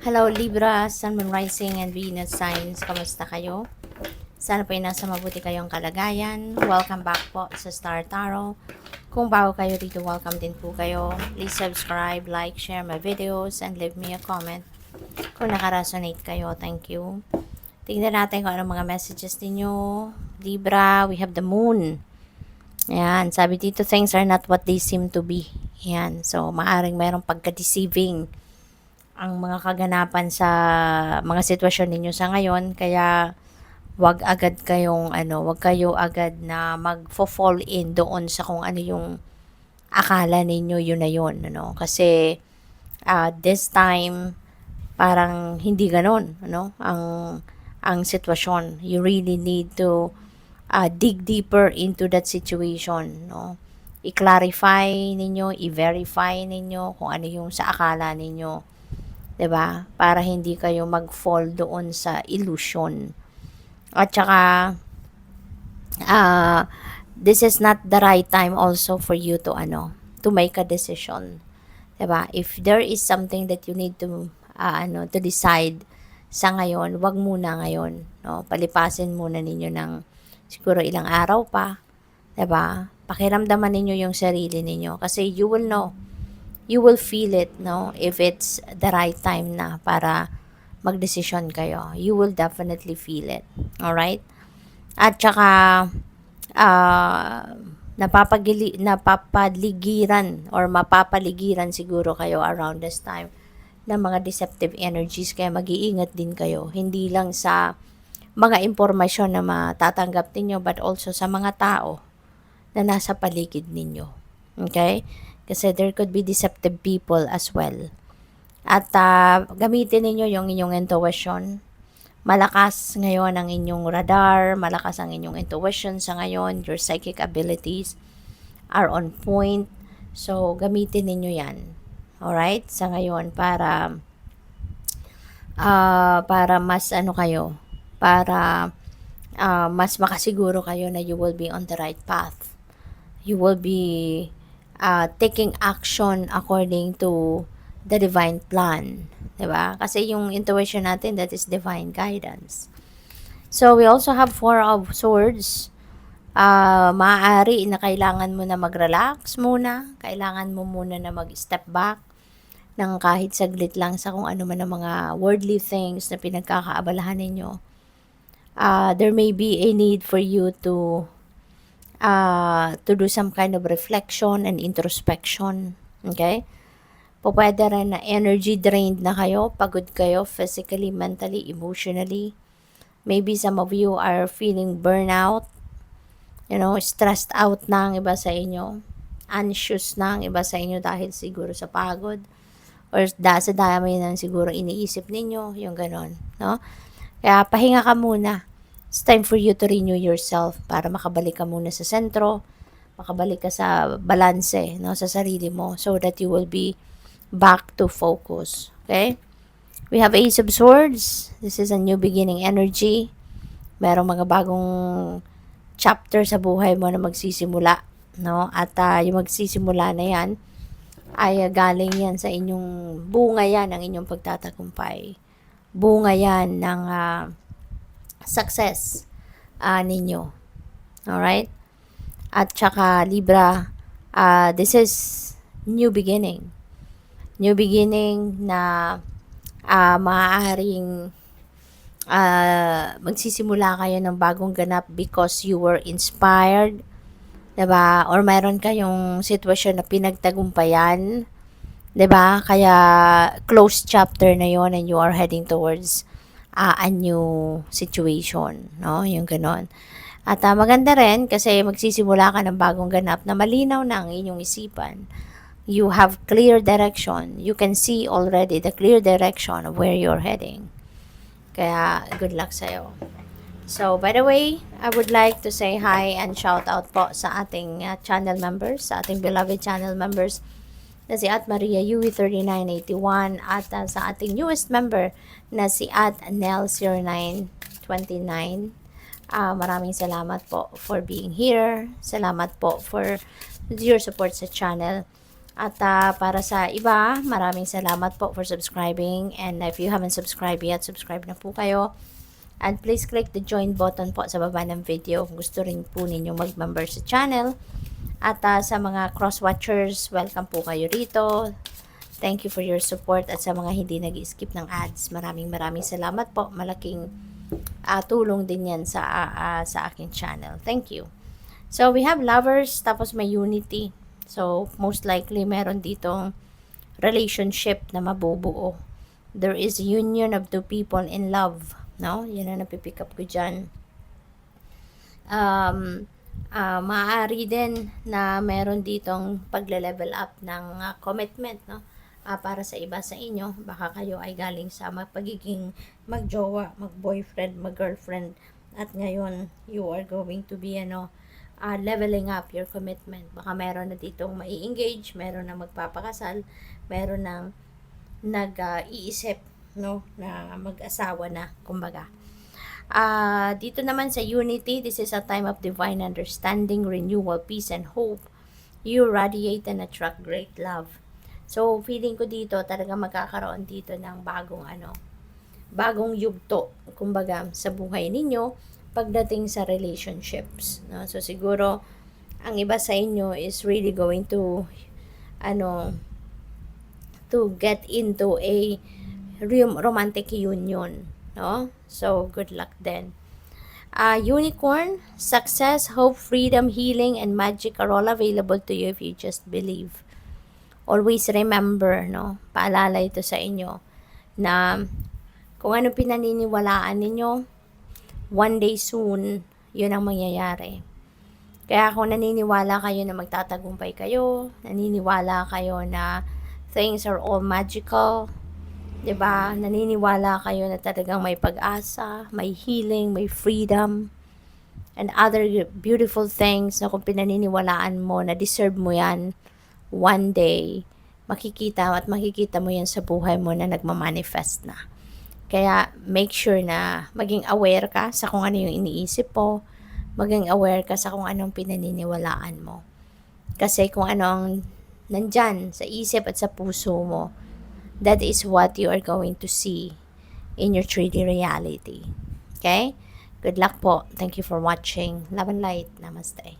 Hello Libra, Sun, Moon, Rising, and Venus signs. Kamusta kayo? Sana po ay nasa mabuti kayong kalagayan. Welcome back po sa Star Tarot. Kung bago kayo dito, welcome din po kayo. Please subscribe, like, share my videos, and leave me a comment. Kung nakaresonate kayo, thank you. Tingnan natin kung anong mga messages ninyo. Libra, we have the moon. Ayan, sabi dito, things are not what they seem to be. Ayan, so maaring mayroong pagka-deceiving ang mga kaganapan sa mga sitwasyon ninyo sa ngayon, kaya wag kayo agad na mag-fall in doon sa kung ano yung akala ninyo yun na yun, kasi this time parang hindi ganon, ang sitwasyon. You really need to dig deeper into that situation, i-clarify ninyo, i-verify ninyo kung ano yung sa akala ninyo, 'di ba? Para hindi kayo mag-fall doon sa illusion. At saka this is not the right time also for you to make a decision. 'Di ba? If there is something that you need to decide sa ngayon, wag muna ngayon, Palipasin muna ninyo ng siguro ilang araw pa, 'di ba? Pakiramdaman ninyo yung sarili ninyo kasi you will feel it, if it's the right time na para magdesisyon kayo. You will definitely feel it. Alright? At saka, napapaligiran or mapapaligiran siguro kayo around this time ng mga deceptive energies, kaya mag-iingat din kayo. Hindi lang sa mga impormasyon na matatanggap ninyo, but also sa mga tao na nasa paligid ninyo. Okay? Kasi there could be deceptive people as well. At gamitin ninyo yung inyong intuition. Malakas ngayon ang inyong radar, malakas ang inyong intuition sa ngayon. Your psychic abilities are on point. So, gamitin ninyo yan. Alright? Sa ngayon, para mas mas makasiguro kayo na you will be on the right path. You will be taking action according to the divine plan, 'di ba? Kasi yung intuition natin, that is divine guidance. So we also have Four of Swords. Maaari na kailangan mo na mag-relax muna, kailangan mo muna na mag-step back ng kahit saglit lang sa kung ano man ang mga worldly things na pinagkakaabalahan ninyo. There may be a need for you to do some kind of reflection and introspection. Okay? Pwede rin na energy drained na kayo, pagod kayo physically, mentally, emotionally. Maybe some of you are feeling burnout, stressed out na ang iba sa inyo, anxious na ang iba sa inyo dahil siguro sa pagod, or sa dami ng siguro iniisip ninyo, yung ganon, no? Kaya pahinga ka muna. It's time for you to renew yourself para makabalik ka muna sa sentro, makabalik ka sa balanse, sa sarili mo, so that you will be back to focus. Okay? We have Ace of Swords. This is a new beginning energy. Merong mga bagong chapter sa buhay mo na magsisimula, At yung magsisimula na yan ay galing yan sa inyong bunga yan ng inyong pagtatagumpay. Bunga yan ng success ninyo. Alright? At saka Libra, this is new beginning. New beginning na maaaring magsisimula kayo ng bagong ganap because you were inspired, diba? Or mayroon kayong sitwasyon na pinagtagumpayan, diba? Kaya close chapter na yon and you are heading towards a new situation, yung ganon. At maganda rin kasi magsisimula ka ng bagong ganap na malinaw na ang inyong isipan. You have clear direction. You can see already the clear direction of where you're heading. Kaya, good luck sa'yo. So, by the way, I would like to say hi and shout out po sa ating channel members, sa ating beloved channel members na si At Maria Yui 3981 at sa ating newest member na si At Nel 0929. Maraming salamat po for being here. Salamat po for your support sa channel. At para sa iba, maraming salamat po for subscribing. And if you haven't subscribed yet, subscribe na po kayo. And please click the join button po sa baba ng video kung gusto rin po ninyo mag-member sa channel. At sa mga cross-watchers, welcome po kayo rito. Thank you for your support. At sa mga hindi nag-skip ng ads, maraming salamat po. Malaking tulong din yan sa aking channel. Thank you. So, we have lovers, tapos may unity. So, most likely, meron ditong relationship na mabubuo. There is union of two people in love. No? Yan ang napipick up ko dyan. Maaari din na meron ditong pagle-level up ng commitment, no? Para sa iba sa inyo, baka kayo ay galing sa pagiging magjowa, mag-boyfriend, mag-girlfriend, at ngayon you are going to be leveling up your commitment. Baka meron na ditong mai-engage, meron na magpapakasal, meron nang nag-iisip, no, na mag-asawa na, kumbaga. Dito naman sa unity, this is a time of divine understanding, renewal, peace, and hope. You radiate and attract great love. So, feeling ko dito, talaga magkakaroon dito ng bagong yugto, kumbaga, sa buhay ninyo, pagdating sa relationships, no? So, siguro, ang iba sa inyo is really going to get into a romantic union, no? So, good luck then. Unicorn, success, hope, freedom, healing, and magic are all available to you if you just believe. Always remember, no? Paalala ito sa inyo na kung ano pinaniniwalaan ninyo, one day soon, yun ang mangyayari. Kaya kung naniniwala kayo na magtatagumpay kayo, naniniwala kayo na things are all magical, 'di ba? Naniniwala kayo na talagang may pag-asa, may healing, may freedom, and other beautiful things na kung pinaniniwalaan mo na deserve mo yan, one day, makikita mo yan sa buhay mo na nagmamanifest na. Kaya, make sure na maging aware ka sa kung ano yung iniisip mo, maging aware ka sa kung anong pinaniniwalaan mo. Kasi kung anong nandyan sa isip at sa puso mo, that is what you are going to see in your 3D reality. Okay? Good luck po. Thank you for watching. Love and light. Namaste.